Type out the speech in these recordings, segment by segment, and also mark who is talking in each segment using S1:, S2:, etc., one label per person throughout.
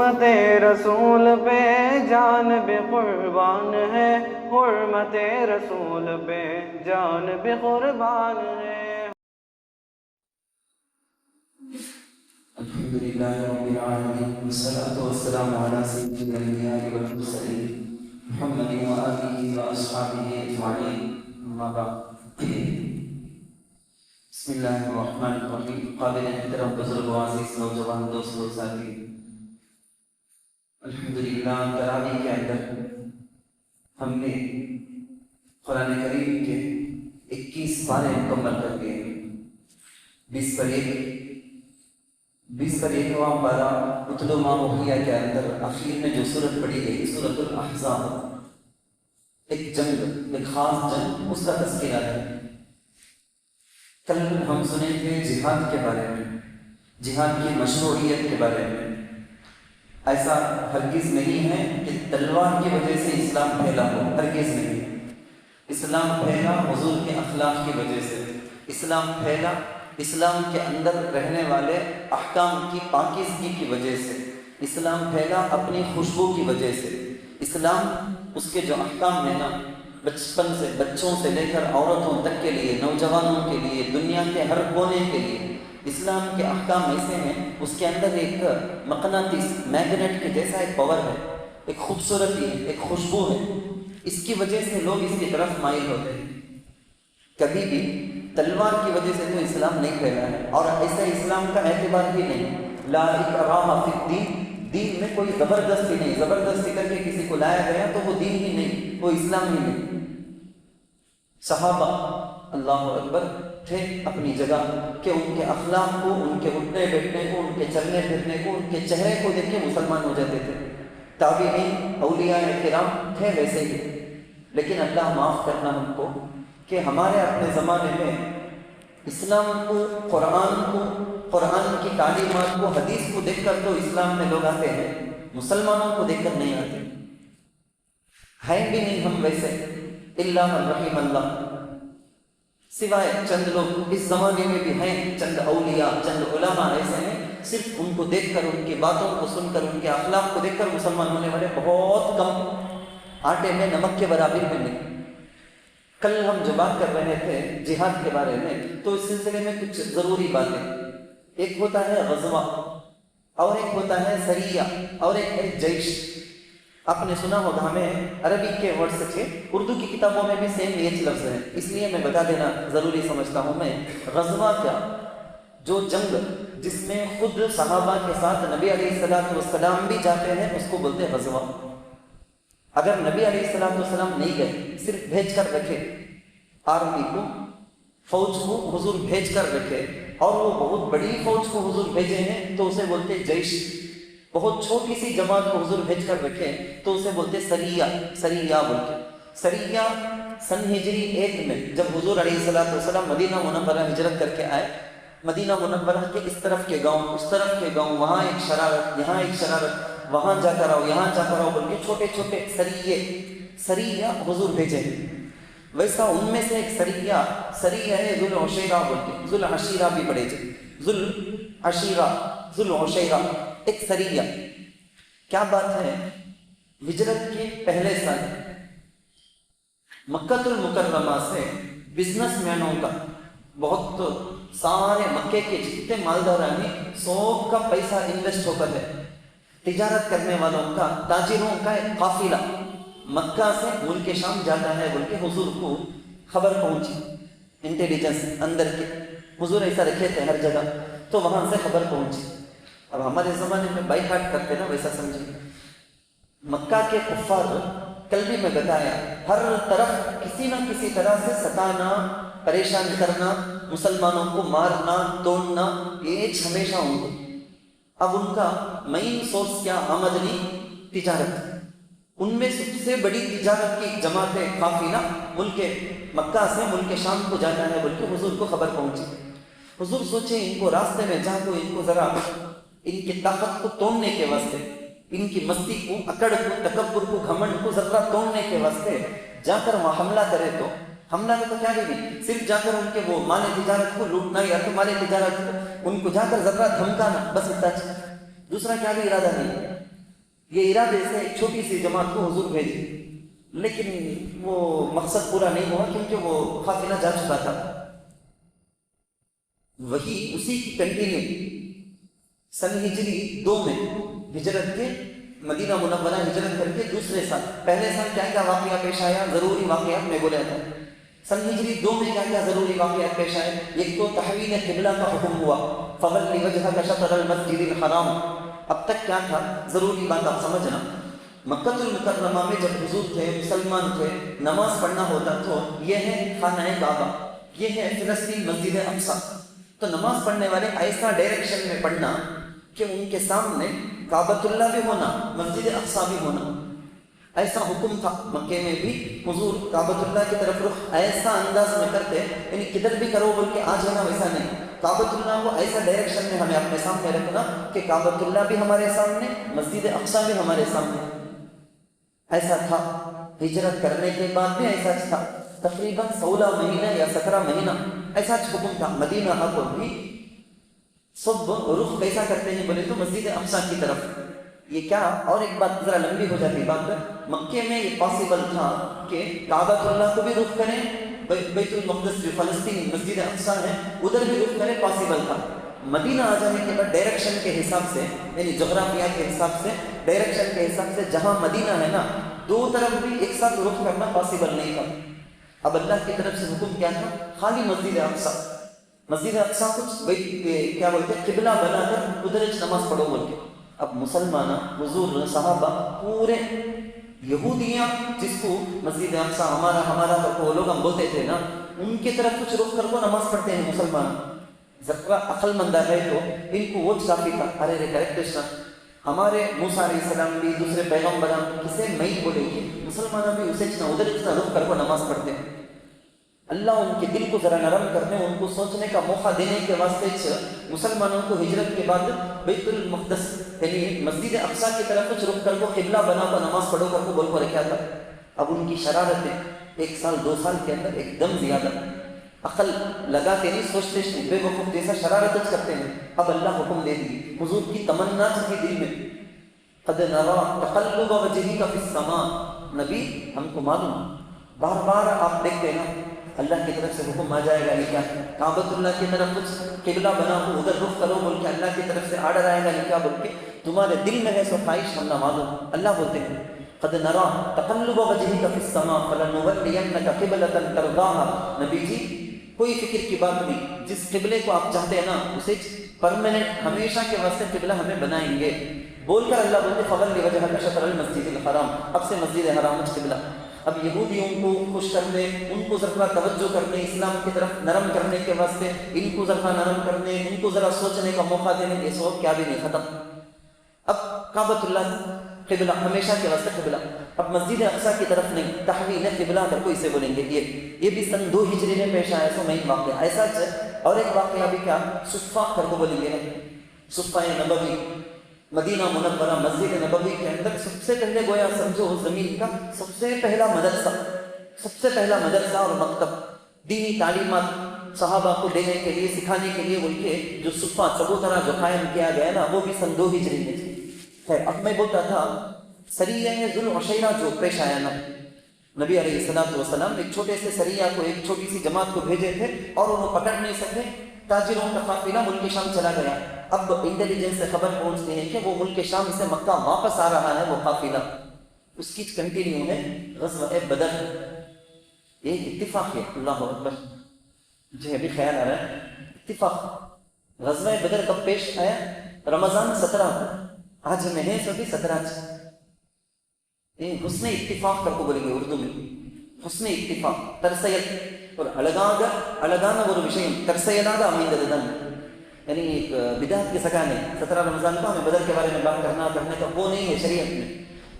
S1: حرمت رسول پہ جان بھی قربان ہے، حرمت رسول پہ جان بھی قربان ہے۔
S2: الحمدللہ رب العالمین والصلاة والسلام علی سید الانبیاء والمرسلین محمد وآلہ واصحابہ اجمعین، اما بعد۔ بسم اللہ الرحمن الرحیم۔ قابل احترام بزرگ و عزیز نوجوان دوستو ساتھی، الحمدللہ تراویح کے اندر ہم نے قرآن کریم کے 21 پارے مکمل کر دیے۔ 20 پر ایکواں پارہ اتلو ما اوحی کے اندر آخر میں جو سورت پڑھی گئی سورۃ الاحزاب، ایک جنگ، ایک خاص جنگ، اس کا تذکرہ ہے۔ کل ہم سنے تھے جہاد کے بارے میں، جہاد کی مشروعیت کے بارے میں۔ ایسا ہرگز نہیں ہے کہ تلوار کی وجہ سے اسلام پھیلا ہو، ہرگز نہیں۔ اسلام پھیلا حضور کے اخلاق کی وجہ سے، اسلام پھیلا اسلام کے اندر رہنے والے احکام کی پاکیزگی کی وجہ سے، اسلام پھیلا اپنی خوشبو کی وجہ سے۔ اسلام اس کے جو احکام ہیں نا، بچپن سے بچوں سے لے کر عورتوں تک کے لیے، نوجوانوں کے لیے، دنیا کے ہر کونے کے لیے اسلام کے احکام ایسے ہیں، اس کے اندر ایک مقناطیس، میگنیٹ کے جیسا ایک پاور ہے، ایک خوبصورتی ہے، ایک خوشبو ہے۔ اس کی وجہ سے لوگ اس کی طرف مائل ہوتے ہیں۔ کبھی بھی تلوار کی وجہ سے تو اسلام نہیں پھیلا ہے، اور ایسا اسلام کا اعتبار ہی نہیں۔ لا اکراہ فی الدین، دین میں کوئی زبردستی نہیں، زبردستی کر کے کسی کو لایا گیا تو وہ دین ہی نہیں، وہ اسلام ہی نہیں۔ صحابہ اللہ اکبر تھے اپنی جگہ کہ ان کے اخلاق کو، ان کے اٹھنے بیٹھنے کو، ان کے چلنے پھرنے کو، ان کے چہرے کو دیکھ کے مسلمان ہو جاتے تھے۔ تابعین، اولیاء کرام تھے ویسے ہی، لیکن اللہ معاف کرنا ہم کو کہ ہمارے اپنے زمانے میں اسلام کو، قرآن کو، قرآن کی تعلیمات کو، حدیث کو دیکھ کر تو اسلام میں لوگ آتے ہیں، مسلمانوں کو دیکھ کر نہیں آتے ہیں بھی نہیں ہم ویسے، الا من رحم اللہ، سوائے چند لوگ اس زمانے میں بھی ہیں، چند اولیاء، چند علماء ایسے ہیں، صرف ان کو دیکھ کر، ان کی باتوں کو سن کر، ان کے اخلاق کو دیکھ کر مسلمان ہونے والے بہت کم، آٹے میں نمک کے برابر میں نہیں۔ کل ہم جو بات کر رہے تھے جہاد کے بارے میں، تو اس سلسلے میں کچھ ضروری باتیں، ایک ہوتا ہے غزوہ، اور ایک ہوتا ہے سریہ، اور ایک ہے جیش۔ آپ نے سنا ہوگا، ہمیں عربی کے ورڈز تھے، اردو کی کتابوں میں بھی سیم یہ لفظ ہے، اس لیے میں بتا دینا ضروری سمجھتا ہوں میں۔ غزوہ کیا؟ جو جنگ جس میں خود صحابہ کے ساتھ نبی علیہ السلام بھی جاتے ہیں، اس کو بولتے ہیں غزوہ۔ اگر نبی علیہ السلام نہیں گئے، صرف بھیج کر رکھے، آرمی کو، فوج کو حضور بھیج کر رکھے، اور وہ بہت بڑی فوج کو حضور بھیجے ہیں تو اسے بولتے جیش۔ بہت چھوٹی سی جماعت کو حضور بھیج کر رکھے تو اسے بولتے سریہ، سریہ بولتے۔ سریہ سن ہجری 1 میں جب حضور علیہ السلام مدینہ منورہ ہجرت کر کے آئے، مدینہ منورہ کے اس طرف کے گاؤں، اس طرف کے گاؤں، وہاں ایک شرارت، یہاں ایک شرارت، وہاں جا کر آؤ، یہاں جا کر آؤ بول کے چھوٹے چھوٹے سریہ حضور بھیجے۔ ویسا ان میں سے ایک سریہ ہے ذوالعشیرہ بول کے، ذوالعشیرہ بھی پڑھے جائے، ذوالعشیرہ ایک سریہ۔ کیا بات ہے، ہجرت کے پہلے سال مکہ المکرمہ سے بزنس مینوں کا، بہت سارے مکے کے جتنے مالدار ہیں، سب کا پیسہ انویسٹ ہو کر ہے، تجارت کرنے والوں کا، تاجروں کا ایک قافلہ مکہ سے ملک شام جاتا ہے بول کے حضور کو خبر پہنچی، انٹیلیجنس اندر کے، حضور ایسا رکھے تھے ہر جگہ، تو وہاں سے خبر پہنچی۔ اب ہمارے زمانے میں بائک آٹ کرتے نا، ویسا سمجھے مکہ کے کفار، کل بھی میں بتایا، ہر طرف کسی نہ کسی طرح سے ستانا، پریشان کرنا، مسلمانوں کو مارنا، توڑنا، یہ ہمیشہ ان کو۔ اب ان کا مین سورس کیا؟ آمدنی، تجارت۔ ان میں سب سے بڑی تجارت کی جماعت قافلہ ملک مکہ سے ملک شام کو جانا ہے بول کے حضور کو خبر پہنچی۔ حضور سوچے ان کو راستے میں جا کو، ان کو ذرا ان کی طاقت کو توڑنے کے واسطے، ان کی مستی کو، اکڑ کو، تکبر کو، گھمنڈ کو ذرا توڑنے کے واسطے جا کر وہاں حملہ کرے تو حملہ کا تو کیا نہیں، صرف جا کر ان کے وہ مال تجارت کو لوٹنا، یا تو مال تجارت کو ان کو جا کر ذرا دھمکانا، بس اتنا۔ دوسرا کیا بھی ارادہ نہیں۔ یہ ارادے سے ایک چھوٹی سی جماعت کو حضور بھیجی، لیکن وہ مقصد پورا نہیں ہوا کیونکہ وہ قافلہ جا چکا تھا۔ وہی اسی کی کنٹینیو سن ہجری 2 میں ہجرت کے مدینہ منورہ ہجرت کر کے دوسرے سال، پہلے سال کیا کیا واقعہ پیش آیا، ضروری واقعات میں بولا تھا۔ سن ہجری 2 میں کیا کیا ضروری واقعات پیش آئے؟ ایک تو تحویل قبلہ کا حکم ہوا، فولی وجہک شطر المسجد الحرام۔ اب تک کیا تھا؟ ضروری بات آپ سمجھنا، مکہ المکرمہ میں جب حضور تھے، مسلمان تھے، نماز پڑھنا ہوتا تو یہ ہے خانہ کعبہ، یہ ہے فلسطین مسجد اقصی، تو نماز پڑھنے والے ایسا ڈائریکشن میں پڑھنا کہ ان کے سامنے کعبۃ اللہ بھی ہونا، مسجد اقصی بھی ہونا، ایسا حکم تھا۔ مکے میں بھی حضور کعبۃ اللہ کی طرف رخ ایسا انداز میں کرتے، یعنی کدھر بھی کرو بول کے آ جانا، ویسا نہیں، کعبۃ اللہ کو ایسا ڈائریکشن میں ہمیں اپنے سامنے رکھنا کہ کعبۃ اللہ بھی ہمارے سامنے، مسجد اقصی بھی ہمارے سامنے، ایسا تھا۔ ہجرت کرنے کے بعد بھی ایسا تھا، تقریباً 16 مہینہ یا 17 مہینہ ایسا حکم تھا۔ مدینہ کو بھی سب رخ کیسا کرتے ہیں بولے تو مسجد اقصی کی طرف۔ یہ کیا، اور ایک بات ذرا لمبی ہو جاتی بات، مکے میں یہ پاسبل تھا کہ کعبۃ اللہ کو بھی رخ کریں، بیت المقدس جو فلسطین مسجد اقصی ہے ادھر بھی رخ کریں، پاسبل تھا۔ مدینہ آ جانے کے بعد ڈائریکشن کے حساب سے، یعنی جغرافیہ کے حساب سے، ڈائریکشن کے حساب سے جہاں مدینہ ہے نا، دو طرف بھی ایک ساتھ رخ کرنا پاسبل نہیں تھا۔ اب اللہ کی طرف سے حکم کیا تھا؟ خالی مسجد اقصی، مسجد اقصی کچھ کیا بولتے قبلہ بنا کر ادھر نماز پڑھو بول کے۔ اب مسلمان، حضور، صحابہ، پورے یہودیاں جس کو مسجد اقصی ہمارا کر کو وہ لوگ ہم بولتے تھے نا، ان کی طرف کچھ رخ کر کو نماز پڑھتے ہیں مسلمان۔ ذرا عقل مندہ ہے تو ان کو وہ کافی تھا، ارے کریکٹ، ہمارے موسیٰ علیہ السلام بھی دوسرے پیغمبران کسے نہیں بولے گی، مسلمان بھی اسے ادھر رخ کر کو نماز پڑھتے ہیں۔ اللہ ان کے دل کو ذرا نرم کرنے، ان کو سوچنے کا موقع دینے کے واسطے مسلمانوں کو ہجرت کے بعد بیت المقدس یعنی مسجد اقصی کی طرف کچھ رخ کر کو قبلہ بنا کر نماز پڑھو کر کو بول کر رکھا تھا۔ اب ان کی شرارتیں 1 سال 2 سال کے اندر ایک دم زیادہ، عقل لگا کے نہیں، سوچتے نہیں، بے وقوف جیسا شرارت کرتے ہیں۔ اب اللہ حکم دے دی، حضور کی تمنا تھی دل میں، قد نرى تقلب وجهك في السماء، نبی ہم کو معلوم، بار بار آپ دیکھتے ہیں اللہ کی طرف سے حکم آ جائے گا، کیا کعبۃ اللہ کی طرف کچھ قبلہ بنا کو ادھر رخ کرو بول کے اللہ کی طرف سے آرڈر آئے گا، کیا بول کے تمہارے دل میں ہے سو خواہش ہم نہ معلوم۔ اللہ بولتے ہیں قد نرى تقلب وجهك في السماء فلنولينك قبلة ترضاها، نبی جی کوئی فکر کی بات نہیں، جس قبلے کو آپ چاہتے ہیں نا اسے پرماننٹ ہمیشہ کے واسطے قبلہ ہمیں بنائیں گے بول کر اللہ بولتے فولی وجہک شطر المسجد الحرام، اب سے مسجد حرام قبلہ۔ اب یہودیوں کو خوش کرنے، ان کو ذرا توجہ کرنے، اسلام کی طرف نرم کرنے کے واسطے ان کو ذرا نرم کرنے، ان کو ذرا سوچنے کا موقع دینے، یہ سب کیا بھی نہیں، ختم۔ اب کعبۃ اللہ قبلہ ہمیشہ کے واسطے قبلہ، اب مسجد اقصی کی طرف نہیں، تحویل قبلہ کر کو اسے بولیں گے۔ یہ بھی سن 2 ہجری میں پیش آیا، سو میں واقعہ ایسا ہے۔ اور ایک واقعہ بھی کیا، صفہ کر کو بولیں گے، صفہ نبوی، مدینہ منورہ مسجد نبوی کے اندر سب سے پہلے گویا سمجھو زمین کا سب سے پہلا مدرسہ اور مکتب، دینی تعلیمات صحابہ کو دینے کے لیے، سکھانے کے لیے بول کے جو صفہ چبوترا جو قائم کیا گیا نا، وہ بھی سن 2 ہجری میں تھی۔ خیر، اب میں بولتا تھا سریہ ذوالعشیرہ جو پیش آیا نا، نبی علیہ السلام ایک چھوٹے سے سریہ کو، ایک چھوٹی سی جماعت کو بھیجے تھے اور انہوں پکڑ نہیں سکے، تاجروں کا قافلہ ملک شام چلا گیا۔ اب انٹیلیجنس سے خبر پہنچتی ہے کہ وہ ملک شام سے مکہ واپس آ رہا ہے وہ قافلہ، اس کی کنٹینیو ہے غزوہ بدر۔ یہ اتفاق ہے، اللہ اکبر، مجھے ابھی خیال آ رہا ہے اتفاق، غزوہ بدر کب پیش آیا؟ رمضان 17 کو، آج میں ہے سبھی 17 حسن اتفاق کر کو بولیں گے اردو میں، حسن اتفاق، ترسیت اور الگانا وہ وشیم ترسیلادا امین، یعنی ایک بدعت کے سکانے 17 رمضان کو ہمیں بدر کے بارے میں بات کرنے کا وہ نہیں ہے شریعت میں۔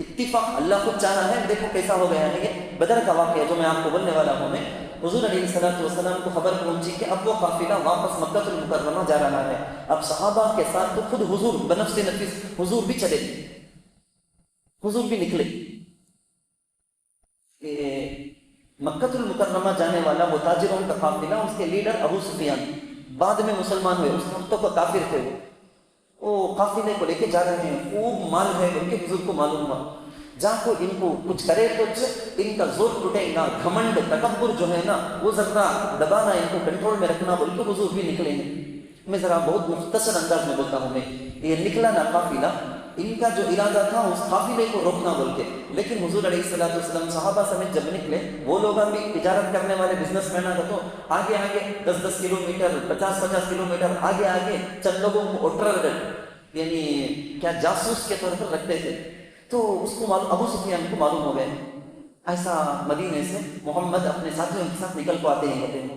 S2: اتفاق اللہ خود چاہا ہے، دیکھو کیسا ہو گیا ہے یہ بدر کا واقعہ جو میں آپ کو بولنے والا ہوں۔ میں حضور علیہ السلام کو خبر پہنچی کہ اب وہ قافلہ واپس مکہ المکرمہ جا رہا ہے۔ اب صحابہ کے ساتھ تو خود حضور بنفس نفیس حضور بھی چلے، حضور بھی نکلے۔ مکہ المکرمہ جانے والا وہ تاجروں کا قافلہ، اس کے لیڈر ابو سفیان بعد میں مسلمان ہوئے، اس وقت کو کافر تھے وہ، وہ قافلے کو لے کے جا رہے ہیں، خوب مال ہے ان کے حضور کو معلوم ہوا، جا کو ان کو کچھ کرے کچھ ان کا زور ٹوٹے گا، گھمنڈ تکبر جو ہے نا وہ ذرا دبانا، ان کو کنٹرول میں رکھنا بول کے حضور بھی نکلے ہیں۔ میں ذرا بہت مختصر انداز میں بولتا ہوں، میں یہ نکلا نا قافلہ، ان کا جو ارادہ تھا اس قافلے کو روکنا بول کے، لیکن حضور علیہ الصلوۃ والسلام صحابہ سمیت جب نکلے، وہ لوگ بھی تجارت کرنے والے بزنس مین کا تو آگے آگے 10-10 کلومیٹر 50-50 کلومیٹر آگے آگے چند لوگوں کو اوٹر یعنی کیا جاسوس کے طور پر رکھتے تھے۔ تو اس کو معلوم، ابو سفیان کو معلوم ہو گئے ایسا مدینے سے محمد اپنے ساتھیوں کے ساتھ نکل کو آتے ہیں ہوتے ہیں،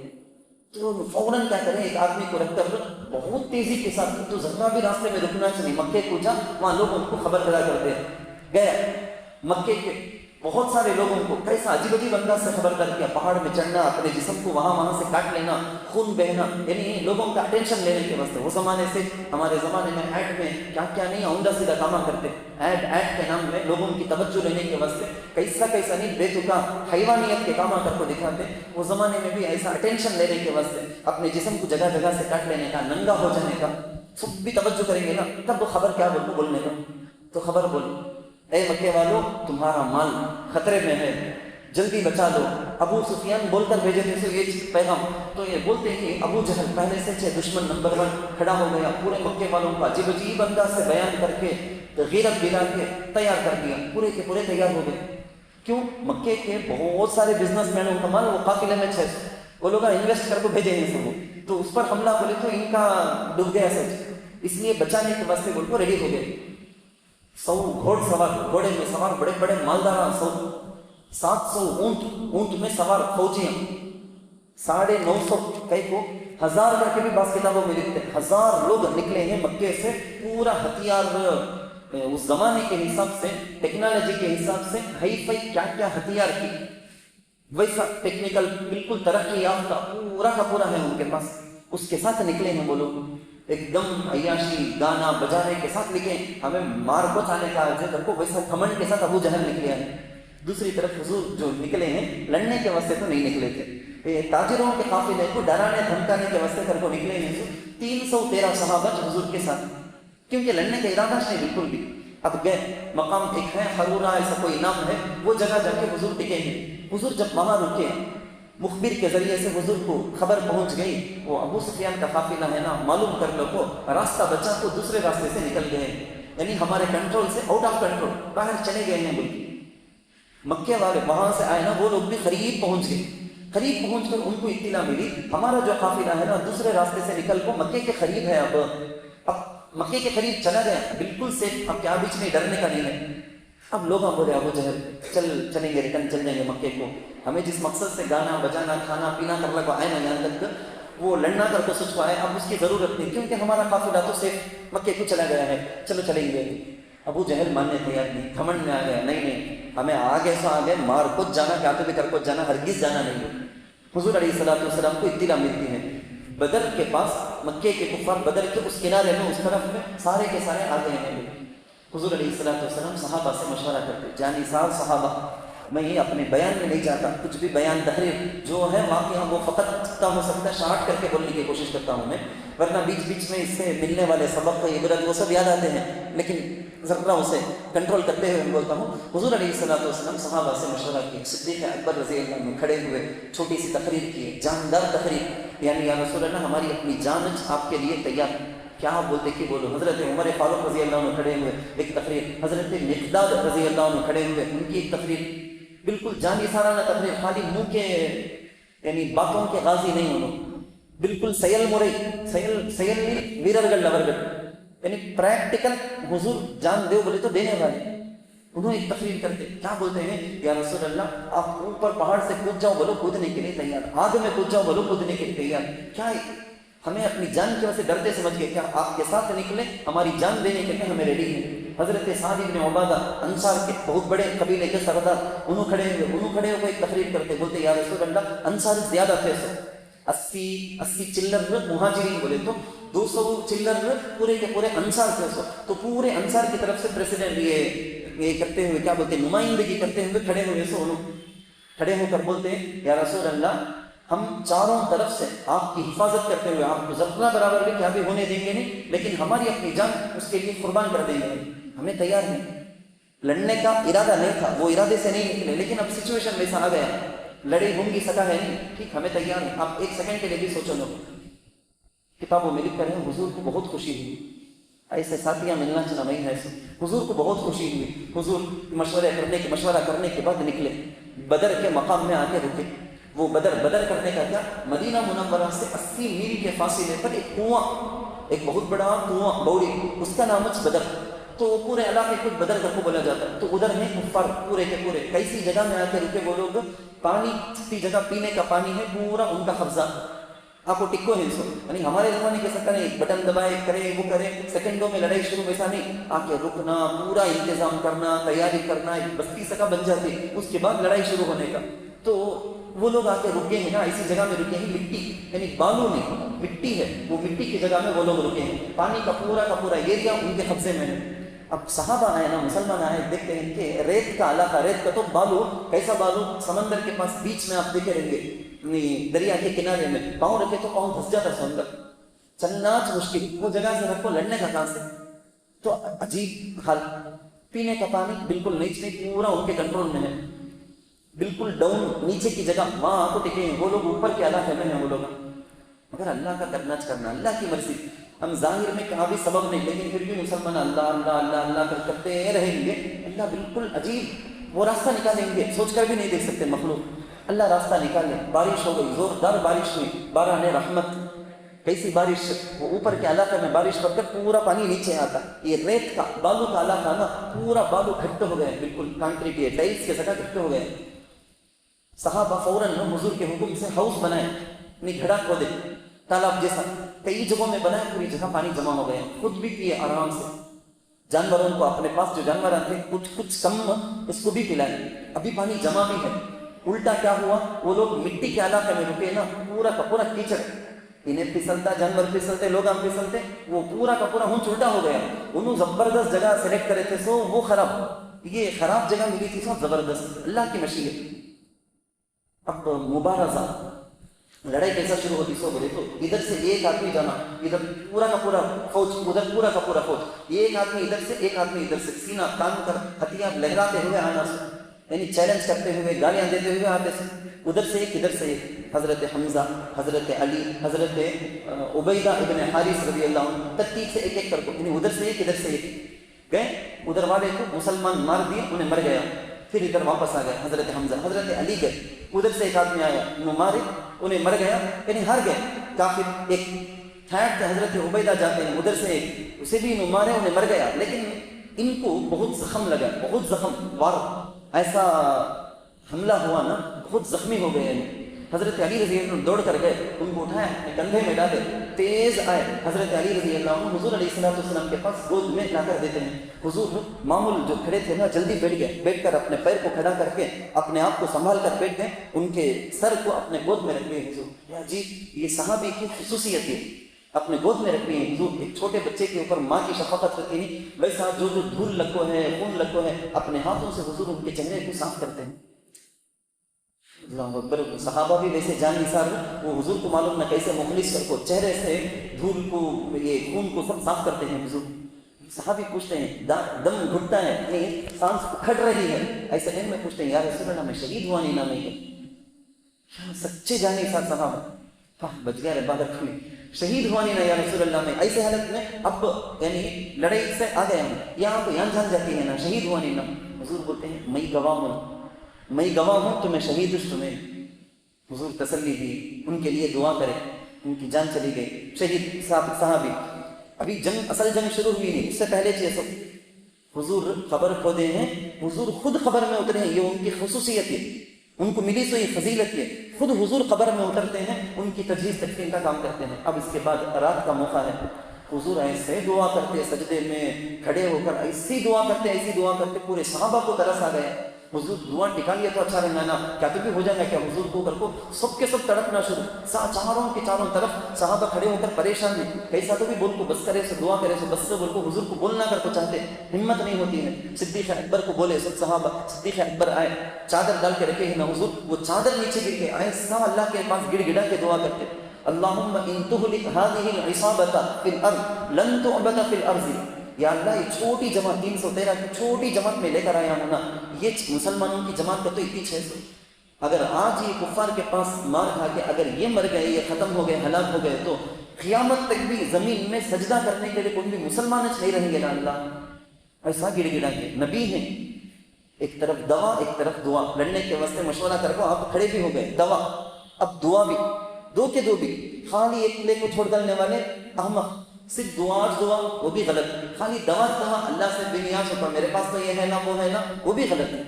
S2: تو فوراً کیا کریں، ایک آدمی کو رکھ کر بہت تیزی کے ساتھ، تو ذرا بھی راستے میں رکنا چاہیے، مکے کو جا، وہاں لوگ ان کو خبر پیدا کرتے گئے، مکے کے بہت سارے لوگوں کو کیسا عجیب عجیب انداز سے خبر کر دیا، پہاڑ میں چڑھنا، اپنے جسم کو وہاں سے کاٹ لینا، خون بہنا، یعنی لوگوں کا اٹینشن لینے کے واسطے۔ وہ زمانے سے ہمارے زمانے میں ایڈ میں کیا کیا نہیں عمدہ سیدھا کاما کرتے، ایڈ کے نام میں لوگوں کی توجہ لینے کے واسطے کیسا نہیں بے تکا حیوانیت کے کاما کر کو دکھاتے۔ وہ زمانے میں بھی ایسا اٹینشن لینے کے واسطے اپنے جسم کو جگہ جگہ سے کاٹ لینے کا، ننگا ہو جانے کا، سب بھی توجہ کریں گے نا، تب وہ خبر کیا بولنے کا، تو خبر بول، اے مکے والو تمہارا مال خطرے میں ہے، جلدی بچا لو۔ ابو سفیان بول کر بھیجے تھے یہ پیغام، تو یہ بولتے ہیں کہ ابو جہل پہلے سے دشمن نمبر 1 کھڑا ہو گیا، پورے مکے والوں کا عجیب عجیب انداز سے بیان کر کے غیرت دلا کے تیار کر دیا، پورے کے پورے تیار ہو گئے۔ کیوں؟ مکے کے بہت سارے بزنس مینوں کا مال وہ قافلے میں 600 وہ لوگ انویسٹ کر کو بھیجے ہیں سب، تو اس پر حملہ بولے تو ان کا ڈوب گیا سچ، اس لیے بچانے کے واسطے بول کو ریڈی ہو گئے۔ 100 گھوڑ سوار، گھوڑے میں سوار بڑے بڑے مالدار، 700 اونٹ میں سوار فوجیاں، 950 کئی کو 1000 کر کے بھی بعض کتابوں میں لکھتے ہیں، 1000 لوگ نکلے ہیں مکے سے، پورا ہتھیار اس زمانے کے حساب سے، ٹیکنالوجی کے حساب سے ہائی فائی کیا کیا ہتھیار کی، ویسا ٹیکنیکل بالکل ترقی یافتہ پورا کا پورا ہے ان کے پاس، اس کے ساتھ نکلے ہیں وہ لوگ، ایک دم عیاشی گانا بجانے کے ساتھ نکلے، ہمیں مار کو چانے کا ذکر کو، ویسا گھمنڈ کے ساتھ ابو جہل نکلے ہیں۔ دوسری طرف حضور جو نکلے ہیں لڑنے کے واسطے تو نہیں نکلے تھے، تاجروں کے قافلے کو ڈرانے دھمکانے کے واسطے کر کو نکلے ہیں 313 صحابہ حضور کے ساتھ، کیونکہ لڑنے کا ارادہ نہیں بالکل بھی۔ اب گئے مقام ایک ہے حرورہ ایسا کوئی نام ہے، وہ جگہ جا کے حضور ٹکے ہیں۔ حضور جب وہاں رکے، مخبر کے ذریعے سے حضور کو خبر پہنچ گئی، وہ ابو سفیان کا قافلہ ہے نا، معلوم کر لو کو راستہ بچا کو دوسرے راستے سے نکل گئے، یعنی ہمارے کنٹرول سے آؤٹ آف کنٹرول باہر چلے گئے ہیں بلکہ۔ مکے والے وہاں سے آئے نا، وہ لوگ بھی قریب پہنچ گئے، قریب پہنچ کر ان کو اطلاع ملی ہمارا جو قافلہ ہے نا دوسرے راستے سے نکل کو مکے کے قریب ہے، اب مکے کے قریب چلا گیا، بالکل سیف، اب کیا بیچ میں ڈرنے کا نہیں ہے۔ اب لوگ بولے ابو جہل چلیں گے، ریٹرن چل جائیں گے مکے کو، ہمیں جس مقصد سے گانا بجانا کھانا پینا کر لگا آئے نا یہاں تک، وہ لڑنا کر کو سوچ کو آئے، اب اس کی ضرورت نہیں، کیونکہ ہمارا قافلہ تو سیف مکے کو چلا گیا ہے، چلو چلیں گے۔ ابو جہل ماننے تیار نہیں، گھمنڈ میں آ گیا، نہیں ہمیں آگے سے آگے مار کچھ جانا، کیا تو بھی کر کچھ جانا، ہرگز جانا نہیں۔ حضور علیہ الصلوۃ والسلام کو اطلاع ملتی ہے بدر کے پاس، مکے کے کفار بدر کے اس کنارے میں اس طرف میں سارے کے سارے آ گئے ہیں۔ حضور علیہ الصلوۃ والسلام صحابہ سے مشورہ کرتے، جانی سال صحابہ، میں یہ اپنے بیان میں نہیں جاتا، کچھ بھی بیان تحریر جو ہے واقعہ وہ فقط جتنا ہو سکتا ہے شارٹ کر کے بولنے کی کوشش کرتا ہوں میں، ورنہ بیچ بیچ میں اس سے ملنے والے سبق عبرت وہ سب یاد آتے ہیں، لیکن ذرا اسے کنٹرول کرتے ہوئے بولتا ہوں۔ حضور علیہ الصلوۃ والسلام صحابہ سے مشورہ کیے، صدیق اکبر رضی اللہ عنہ کھڑے ہوئے چھوٹی سی تقریر کیے، جاندار تقریر، یعنی یا رسول اللہ ہماری اپنی جان آپ کے لیے تیار، کیا آپ بولتے کہ بولو۔ حضرت عمر فاروق رضی اللہ عنہ کھڑے ہوئے ایک تقریر، حضرت مقداد رضی اللہ عنہ کھڑے ہوئے ان کی ایک تقریر، بالکل جانی سارانہ تقریر، خالی منہ کے یعنی باتوں کے غازی نہیں ہونا، بالکل سیل مرئی سیل نہیں ویررگڑ لورگڑ، یعنی پریکٹیکل حضور جان دے بولے تو دینے والے۔ انہوں ایک تقریر کرتے، کیا بولتے ہیں یا رسول اللہ آپ اوپر پہاڑ سے کود جاؤ بولو کودنے کے لیے تیار، آگ میں کود جاؤ بولو کودنے کے لیے تیار، کیا ہمیں اپنی جان کی وجہ سے ڈرتے سمجھ گئے، کیا آپ کے ساتھ نکلے ہماری جان دینے کے لیے ہمیں ریڈی ہیں۔ حضرت سعد بن عبادہ انصار کے بہت بڑے قبیلے کے سردار، انہوں کھڑے ہوئے ایک تقریر کرتے، بولتے یا رسول اللہ انصار زیادہ تھے، 80 چلر مہاجرین بولے تو 200 چلر پورے کے پورے انصار تھے، تو پورے انصار کی طرف سے پریسیڈنٹ یہ کرتے ہوئے کیا بولتے نمائندگی کرتے ہوئے کھڑے ہوئے، انہوں کھڑے ہو کر بولتے ہیں یا رسول اللہ ہم چاروں طرف سے آپ کی حفاظت کرتے ہوئے آپ کو ذرہ برابر بھی کیا بھی ہونے دیں گے نہیں، لیکن ہماری اپنی جان اس کے لیے قربان کر دیں گے، ہمیں تیار نہیں۔ لڑنے کا ارادہ نہیں تھا، وہ ارادے سے نہیں نکلے، لیکن اب سچویشن ویسا آ گیا، لڑے ہوں گی سکا ہے نہیں، ٹھیک ہمیں تیار ہے۔ آپ ایک سیکنڈ کے لیے بھی سوچو لو، کتابوں میں لکھ کر ہیں حضور کو بہت خوشی ہوئی، ایسے ساتھیاں ملنا چنا نہیں ہے، حضور کو بہت خوشی ہوئی، حضور مشورہ کرنے کے بعد نکلے، بدر کے مقام میں آ کے رکے۔ وہ بدر کرنے کا کیا، مدینہ منورہ سے 80 میل کے فاصلے پر ایک کنواں، ایک بہت بڑا کنواں بوڑی، اس کا نام بدر، تو پورے علاقے کو بدر کو بولا جاتا ہے۔ تو ادھر میں کفار پورے کے پورے کیسی جگہ میں آ کے رکے وہ لوگ، پانی کی جگہ پینے کا پانی ہے پورا ان کا قبضہ، آپ کو ٹکو ہے سو، یعنی ہمارے زمانے کے سکتا نہیں، بٹن دبائے کرے وہ کرے سیکنڈوں میں لڑائی شروع، ویسا نہیں، آ کے رکنا، پورا انتظام کرنا، تیاری کرنا، ایک بستی سکا بن جاتی، اس کے بعد لڑائی شروع ہونے کا۔ تو وہ لوگ آ کے رکے ہیں نا، اسی جگہ میں رکے ہیں، مٹی یعنی بالو نہیں، مٹی ہے، وہ مٹی کی جگہ میں وہ لوگ رکے ہیں، پانی کا پورا ایریا ان کے قبضے میں ہے۔ اب صحابہ آئے نا، مسلمان آئے، دیکھتے ہیں کہ ریت کا علاقہ، ریت کا تو بالو، کیسا بالو، سمندر کے پاس بیچ میں آپ دیکھے رہیں گے، دریا کے کنارے میں پاؤں رکھے تو پاؤں پھنس جاتا سمندر، چلنا مشکل، وہ جگہ سے رکھو، لڑنے کا کہاں سے؟ تو عجیب حال، پینے کا پانی بالکل نیچے پورا ان کے کنٹرول میں ہے، بالکل ڈاؤن نیچے کی جگہ، وہاں کو ٹکے ہیں وہ لوگ، اوپر کے علاقے میں ہیں وہ لوگ، مگر اللہ کا کرنا، اللہ کی مرضی۔ ہم ظاہر میں کہاں بھی سبب نہیں، لیکن پھر بھی مسلمان اللہ اللہ اللہ اللہ کرتے رہیں گے، اللہ بالکل عجیب وہ راستہ نکالیں گے، سوچ کر بھی نہیں دیکھ سکتے مخلوق، اللہ راستہ نکالے۔ بارش ہو گئی، زوردار بارش ہوئی، باران رحمت، کیسی بارش، وہ اوپر کے علاقے میں بارش پڑ کر پورا پانی نیچے آتا، یہ ریت کا بالو کا علاقہ نا، پورا بالو کھٹے ہو گئے، بالکل کانکریٹ کے ٹائلس کے سکا کھٹے ہو گئے۔ صحابہ فوراً حضور کے حکم سے ہاؤس بنائے، نہیں گھڑا کھودے، تالاب جیسا کئی جگہوں میں بنائے، پوری جگہ پانی جمع ہو گئے، خود بھی پیے آرام سے، جانوروں کو اپنے پاس جو جانور آتے کچھ کم اس کو بھی پلائے، ابھی پانی جمع بھی ہے۔ الٹا کیا ہوا، وہ لوگ مٹی کے علاقے میں رکے نا، پورا کا پورا کیچڑ، انہیں پھسلتا، جانور پھسلتے، لوگ ہم پھسلتے، وہ پورا کا پورا ہونچ الٹا ہو گیا، انہوں زبردست جگہ سلیکٹ کرے تھے، سو وہ خراب، یہ خراب جگہ ملی تھی، سب زبردست، اللہ کی مشیت۔ اب مبارزہ، لڑائی کیسا شروع ہوتی، سو بولے تو ادھر سے ایک آدمی جانا، ادھر پورا کا پورا فوج، ادھر پورا کا پورا فوج، ایک آدمی ادھر سے، ایک آدمی ادھر سے، سینہ تان کر ہتھیار لہراتے ہوئے آنا، یعنی چیلنج کرتے ہوئے، گالیاں دیتے ہوئے آتے سے، ادھر سے ایک ادھر سے ایک، حضرت حمزہ، حضرت علی، حضرت عبیدہ ابن حارث رضی اللہ عنہ، ترتیب سے ایک ایک کر کو، یعنی ادھر سے ایک ادھر سے ایک گئے، ادھر والے کو مسلمان مار دیے، انہیں مر گیا، پھر ادھر واپس آ گئے حضرت حمزہ، حضرت علی گئے، ادھر سے ایک آدمی آیا، انہوں مارے، انہیں مر گیا، یعنی ہار گئے کافر۔ ایک تھرڈ سے حضرت عبیدہ جاتے ہیں، ادھر سے ایک، اسے بھی انہوں مارے، انہیں مر گیا، لیکن ان کو بہت زخم لگا، بہت زخم، وار ایسا حملہ ہوا نا، بہت زخمی ہو گئے ہیں۔ حضرت علی رضی اللہ عنہ دوڑ کر گئے، ان کو اٹھایا، اپنے کندھے میں ڈالے، تیز آئے حضرت علی رضی اللہ عنہ حضور علیہ السلام کے پاس گود میں لا کر دیتے ہیں۔ حضور معمول جو کھڑے تھے نا، جلدی بیٹھ گئے، بیٹھ کر اپنے پیر کو کھڑا کر کے اپنے آپ کو سنبھال کر بیٹھ گئے، ان کے سر کو اپنے گود میں رکھ لیے حضور۔ یا جی، یہ صحابی کی خصوصیت ہے، اپنے گود میں رکھ لیے حضور۔ ایک چھوٹے بچے کے اوپر ماں کی شفقت ہوتی نہیں، ویسا جو دھول لگو ہے، خون لگو ہے، اپنے ہاتھوں سے حضور ان کے چہرے کو صاف کرتے ہیں۔ اللہ اکبر، صحابہ بھی ویسے جان نثار، وہ حضور کو معلوم نہ کیسے مخلص کو چہرے سے دھول کو، یہ خون کو سب صاف کرتے ہیں حضور۔ صحابی پوچھتے ہیں، دم گھٹتا ہے، نہیں سانس اکھڑ رہی ہے، ایسے ٹائم میں پوچھتے ہیں، یا رسول اللہ میں شہید ہوا نہیں، نہ نہیں، سچے جان نثار صحابہ، بچ گیا بادر کھلی، شہید ہوا نہیں نا یا رسول اللہ میں، ایسے حالت میں اب یعنی لڑائی سے آ گئے ہیں، یہاں تو یہاں جان جاتی ہے نا، شہید ہوا نہیں نا۔ حضور بولتے ہیں، میں گواہ ہوں، میں گواہ ہوں، تو میں شہید ہوں تمہیں۔ حضور تسلی دی، ان کے لیے دعا کرے، ان کی جان چلی گئی، شہید صحابی۔ ابھی جنگ، اصل جنگ شروع ہوئی نہیں، اس سے پہلے چیز حضور خبر کھودے ہیں، حضور خود خبر میں اترے ہیں، یہ ان کی خصوصیت ہے، ان کو ملی سو یہ فضیلت ہے، خود حضور خبر میں اترتے ہیں، ان کی تجہیز تکفین کا کام کرتے ہیں۔ اب اس کے بعد رات کا موقع ہے، حضور ایسے دعا کرتے، سجدے میں کھڑے ہو کر ایسی دعا کرتے، ایسی دعا کرتے، پورے صحابہ کو ترس آ گئے، حضور دعا ٹکا لیا تو اچھا رہنا نا، کیا تو بھی ہو جائے گا کیا حضور کو کر کو سب کے سب تڑپنا شروع، چاروں کے چاروں طرف صحابہ کھڑے ہو کر پریشان ہیں، کیسا تو بھی بول کو بس کرے سو دعا کرے سو بس سے بول کو حضور کو بولنا کر کو چاہتے، ہمت نہیں ہوتی ہے۔ صدیق اکبر کو بولے سب صحابہ، صدیق اکبر آئے چادر ڈال کے رکھے ہیں نا حضور، وہ چادر نیچے گر کے آئے سا اللہ کے پاس گڑ گڑا کے دعا کرتے، اللہم ان تہلک هذه العصابۃ فی الارض لن تعبد فی الارض، یا اللہ یہ چھوٹی جماعت 313 کی چھوٹی جماعت میں لے کر آیا ہوں نا، یہ مسلمانوں کی جماعت کا تو اتنی 600، اگر آج یہ کفار کے پاس مار کھا کے اگر یہ مر گئے، یہ ختم ہو گئے، ہلاک ہو گئے، تو قیامت تک بھی زمین میں سجدہ کرنے کے لیے کوئی بھی مسلمان نہیں رہیں گے نا اللہ۔ ایسا گڑ گڑا کے نبی ہیں، ایک طرف دوا ایک طرف دعا، لڑنے کے واسطے مشورہ کر کو آپ کھڑے بھی ہو گئے، دوا اب دعا بھی، دو کے دو بھی، خالی ایک لے کو چھوڑ ڈالنے والے احمق، صرف دعا وہ بھی غلط، خالی دوا اللہ سے بے نیاز ہو کر میرے پاس تو یہ ہے نا وہ ہے نا، وہ بھی غلط ہے،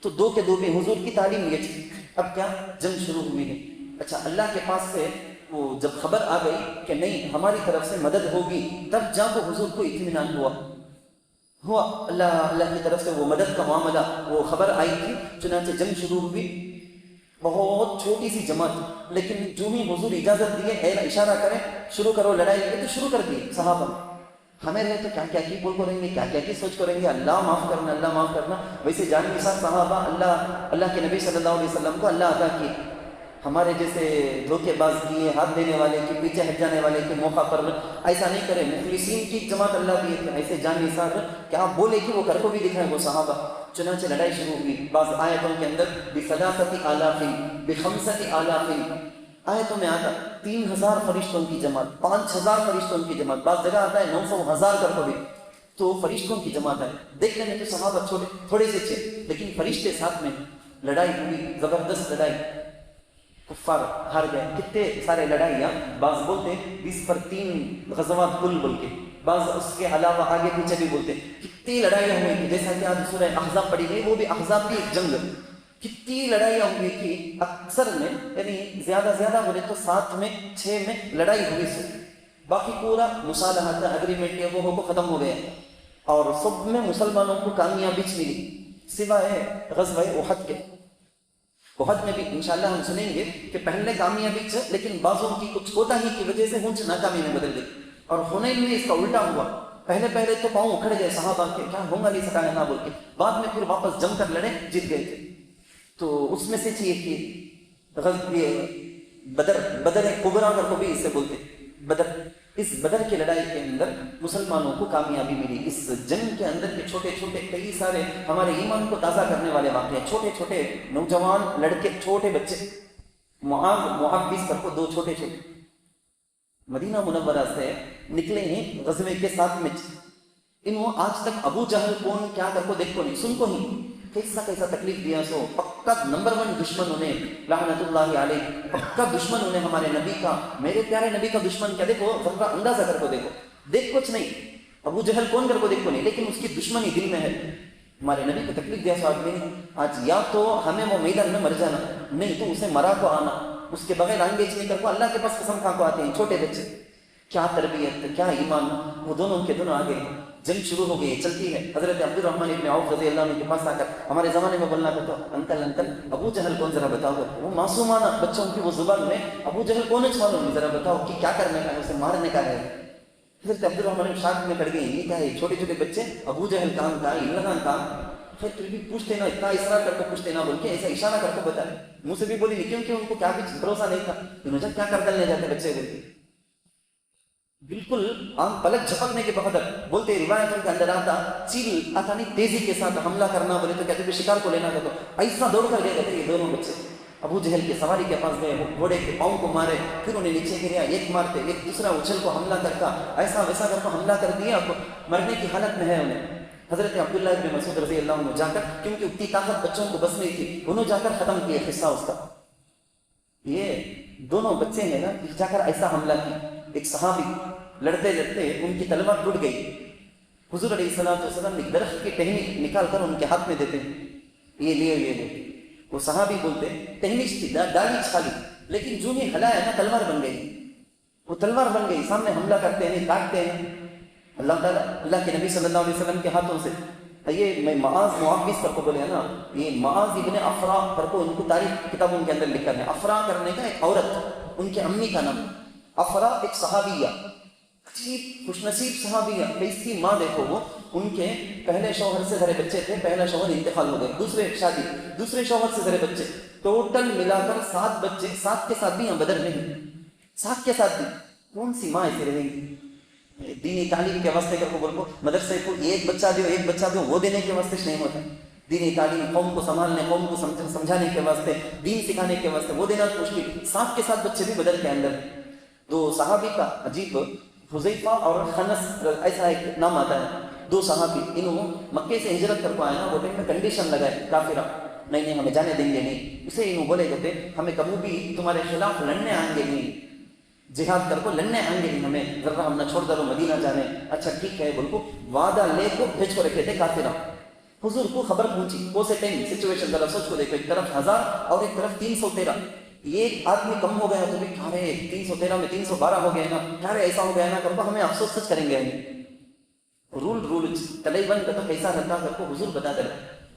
S2: تو دو کے دو بھی۔ حضور کی تعلیم یہ تھی۔ اب کیا جنگ شروع ہوئی ہے، اچھا اللہ کے پاس سے وہ جب خبر آ گئی کہ نہیں ہماری طرف سے مدد ہوگی، تب جا کو حضور کو اطمینان ہوا اللہ کی طرف سے وہ مدد کا معاملہ، وہ خبر آئی تھی، چنانچہ جنگ شروع ہوئی، بہت چھوٹی سی جماعت، لیکن جو ہی حضور اجازت دیے اے اشارہ کریں شروع کرو لڑائی، تو شروع کر دی صحابہ، ہمیں رہے تو کیا کیا کی بول کریں گے، کیا کیا کی سوچ کریں گے، اللہ معاف کرنا اللہ معاف کرنا، ویسے جان نثار صحابہ اللہ کے نبی صلی اللہ علیہ وسلم کو اللہ عطا کی، ہمارے جیسے دھوکے باز کی، ہاتھ دینے والے کی، پیچھے ہٹ جانے والے کے موقع پر ایسا نہیں کرے، مخلصین کی جماعت اللہ دیے تھے، ایسے جان نثار کیا بولے کہ وہ کر کو بھی دکھائے وہ صحابہ۔ چنانچہ لڑائی شروع ہوئی، بعض آیتوں کے اندر بثلاثۃ آلاف بخمسۃ آلاف، آیتوں میں آتا 3000 فرشتوں کی جماعت، 5000 فرشتوں کی جماعت، بعض جگہ آتا ہے 900 1000 کر کو بھی، تو فرشتوں کی جماعت ہے، دیکھنے میں تو صحابہ تھوڑے سے تھے، لیکن فرشتے ساتھ میں، لڑائی ہوئی زبردست لڑائی، کفار ہار گئے، کتنے سارے لڑائیاں، بعض بولتے 20 پر 3 غزوات کل بول کے، بعض اس کے علاوہ آگے پیچھے بھی بولتے، کتنی لڑائیاں ہوئی تھی، جیسا کہ آج سورہ احزاب پڑھی گئی، وہ بھی احزاب کی ایک جنگ، کتنی لڑائیاں ہوئی تھی، اکثر میں یعنی زیادہ بولے تو 7 میں 6 میں لڑائی ہوئی سے، باقی پورا مصالحہ تھا، اگریمنٹ ہے وہ ختم ہو گیا، اور سب میں مسلمانوں کو کامیابی ملی سوائے غزوہ احد کے۔ احد میں بھی انشاءاللہ ہم سنیں گے کہ پہلے کامیابی لیکن بعضوں کی کچھ کوتاہی کی وجہ سے ہنچ ناکامی میں بدل گئی، اور حنین میں اس کا الٹا ہوا، پہلے تو پاؤں اکھڑ گئے صحابہ کے، کیا ہوگا نہیں سکا نہ بول کے، بعد میں پھر واپس جم کر لڑے، جیت گئے تھے۔ تو اس میں سے چاہیے کہ بدر کبریٰ کر کو بھی اسے بولتے بدر، اس بدر کی لڑائی کے اندر مسلمانوں کو کامیابی ملی، اس جنگ کے اندر کے چھوٹے چھوٹے کئی سارے ہمارے ایمان کو تازہ کرنے والے واقعے، چھوٹے چھوٹے نوجوان لڑکے، چھوٹے بچے، معاذ 20 کر کو 2 چھوٹے مدینہ منورہ سے نکلے ہیں غزوے کے 7 میں، انہوں آج تک ابو جہل کون کیا کر کو دیکھو نہیں، سن کو ہی کیسا تکلیف دیا، سو پکا نمبر 1 دشمن انہیں لعنت اللہ علیہ، پکا دشمن انہیں ہمارے نبی کا، میرے پیارے نبی کا دشمن کیا، دیکھو ذرا اندازہ کر کو دیکھ کچھ نہیں، ابو جہل کون کر کو دیکھو نہیں، لیکن اس کی دشمنی دل میں ہے، ہمارے نبی کو تکلیف دیا سو آدمی نے، آج یا تو ہمیں وہ میدان میں مر جانا، نہیں تو اسے مرا کو آنا، اس کے بغیر آئیں بیچنے کر کو اللہ کے پاس قسم کھا کو آتے ہیں چھوٹے بچے، کیا تربیت کیا ایمان، وہ دونوں کے دونوں آگے، جنگ شروع ہو گئی چلتی ہے، حضرت عبد الرحمن ابن عوف رضی اللہ عنہ کے پاس آ کر ہمارے زمانے میں بولنا تھا تو انکل ابو جہل کون ذرا بتاؤ، وہ معصومانہ بچوں کی وہ زبان میں ابو جہل کون ہے معلوم، ذرا بتاؤ کہ کیا کرنے کا ہے، اسے مارنے کا ہے۔ حضرت عبد الرحمن شاک میں پڑ گئی، یہ کیا ہے، چھوٹے چھوٹے بچے، ابو جہل کام کا لگان کام، پھر بھی پوچھتے نا، اتنا اصرار کر کے پوچھتے نا بول کے، ایسا اشارہ کر کے بتائے، منہ سے بھی بولی نہیں، کیونکہ ان کو کیا بھی بھروسہ نہیں تھا، انہوں کیا کر ڈالنے جاتے بچے بولتے، بالکل آنکھ پلک جھپکنے کے بقدر بولتے، روایتوں کے اندر آتا چیل آتا نہیں تیزی کے ساتھ حملہ کرنا، بولے تو کہتے شکار کو لینا تھا، تو ایسا دوڑ کر گئے کہتے یہ دونوں بچے ابو جہل کے سواری کے پاس گئے، گھوڑے کے پاؤں کو مارے، پھر انہیں نیچے گریا، ایک مارتے ایک دوسرا اچھل کو حملہ کرتا، ایسا ویسا کر کو حملہ کر دیا، مرنے کی حالت میں ہے انہیں۔ حضرت عبداللہ ابن مسعود رضی اللہ عنہ جا کر، کیونکہ اتنی طاقت بچوں کو بس نہیں تھی، انہوں جا کر ختم کیے قصہ اس کا، یہ دونوں بچے ہیں نا جا کر ایسا حملہ کی، ایک صحابی لڑتے ان کی تلوار ٹوٹ گئی، حضور علیہ السلام ایک درخت کی ٹہنی نکال کر ان کے ہاتھ میں دیتے، یہ لیے وہ صحابی بولتے، ٹہنی تھی ڈالی چھالی، لیکن جو ہی ہلایا نا تلوار بن گئی، وہ تلوار بن گئی، سامنے حملہ کرتے ہیں، کاٹتے ہیں، اللہ تعالیٰ اللہ کے نبی صلی اللہ علیہ وسلم کے ہاتھوں سے یہ میں معاذ معاوض پر کو بولے نا، یہ معاذ ابن افرا پر کو ان کو تاریخ کتابوں کے اندر لکھا ہے. افرا کرنے کا ایک عورت، ان کے امی کا نام افرا، ایک صحابیہ، عجیب خوش نصیب صحابیہ. اس کی ماں دیکھو، وہ ان کے پہلے شوہر سے ذرے بچے تھے، پہلا شوہر انتقال ہو گئے، دوسرے شوہر سے ذرے بچے، ٹوٹل ملا کر 7 بچے. 7 کے ساتھ بھی ہم بدر نہیں، 7 کے ساتھ بھی. کون سی ماں ایسے رہیں گی؟ دینی تعلیم کے واسطے کر کو بولو مدرسے کو ایک بچہ دو وہ دینے کے واسطے نہیں ہوتا. دینی تعلیم قوم کو سنبھالنے، قوم کو سمجھانے کے واسطے، دین سکھانے کے واسطے وہ دینا مشکل. 7 کے 7 بچے بھی بدر کے اندر. 2 صحابی کا عجیب، حذیفہ اور خنس ایسا ایک نام آتا ہے. 2 صحابی، انہوں مکے سے ہجرت کر کو آئے نا، وہ ٹائم میں کنڈیشن لگائے کافرہ، نہیں ہمیں جانے دیں گے نہیں. اسے انہوں بولے کہتے ہمیں کبھی بھی تمہارے خلاف لڑنے آئیں گے نہیں، جہاد کر کو لڑنے آئیں گے نہیں، ہمیں ذرا ہم نہ چھوڑ دو مدینہ جانے. اچھا ٹھیک ہے بول کو وعدہ لے کو بھیج کو رکھے تھے کافرہ. حضور کو خبر پہنچی، وہ سے ٹائم سچویشن ذرا سوچ کو دیکھو، ایک طرف 1000 اور ایک طرف 313. ایک آدمی کم ہو گیا تو بھی کہہ رہے 313 میں 312 ہو گئے نا، کہہ رہے ایسا ہو گیا نا کر کو ہمیں افسوس سچ کریں گے. رول تلئی بن کا تو کیسا رہتا کر کو حضور بتا دے.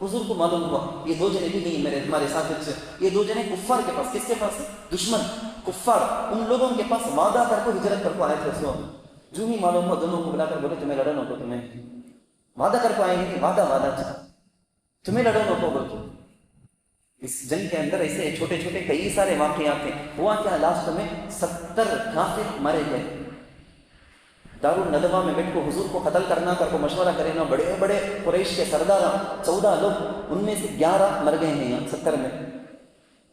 S2: حضور کو معلوم ہوا یہ 2 جنے بھی نہیں میرے ہمارے ساتھ سے، یہ 2 جنے کفار کے پاس. کس کے پاس؟ دشمن کفار، ان لوگوں کے پاس وعدہ کر کو ہجرت کر کو آئے تھے. سو جو ہی معلوم ہوا دونوں کو بلا کر بولے تمہیں لڑن ہو، تمہیں وعدہ کر کو آئیں گے، وعدہ تمہیں لڑن ہو بول تو. اس جنگ کے اندر ایسے چھوٹے چھوٹے کئی سارے واقعات تھے. ہوا کیا، لاسٹ میں 70 کافر مارے گئے. دارالندوہ میں بیٹھ کو حضور کو قتل کرنا کر کو مشورہ کرے نا، بڑے بڑے قریش کے سردار 14 لوگ، ان میں سے 11 مر گئے ہیں. یہاں 70 میں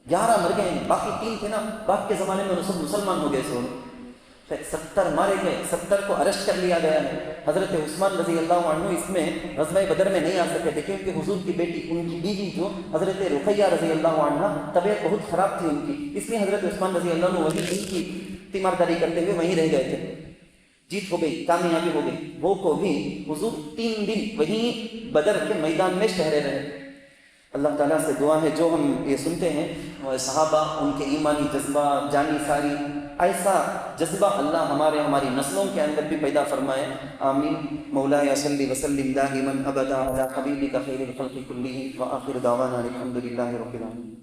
S2: 11 مر گئے ہیں، باقی 3 تھے نا، باپ کے زمانے میں سب مسلمان ہو گئے. سو 70 مارے گئے، 70 کو اریسٹ کر لیا گیا ہے. حضرت عثمان رضی اللہ عنہ اس میں غزوہ بدر میں نہیں آ سکے تھے، کیونکہ حضور کی بیٹی، ان کی بیوی جو حضرت رقیہ رضی اللہ عنہ، طبیعت بہت خراب تھی ان کی، اس لیے حضرت عثمان رضی اللہ عنہ وہیں ان کی تیمارداری کرتے ہوئے وہیں رہ گئے تھے. جیت ہو گئی، کامیابی ہو گئی. وہ کو بھی حضور 3 دن وہیں بدر کے میدان میں ٹھہرے رہے. اللہ تعالیٰ سے دعا ہے جو ہم یہ سنتے ہیں صحابہ، ان کے ایمانی جذبہ، جانی ساری، ایسا جذبہ اللہ ہماری نسلوں کے اندر بھی پیدا فرمائے. آمین. مولایا صلی وسلم دائما ابدا علی حبیبک خیر الخلق کلہم وآخر دعوانا الحمد للہ رب العالمین.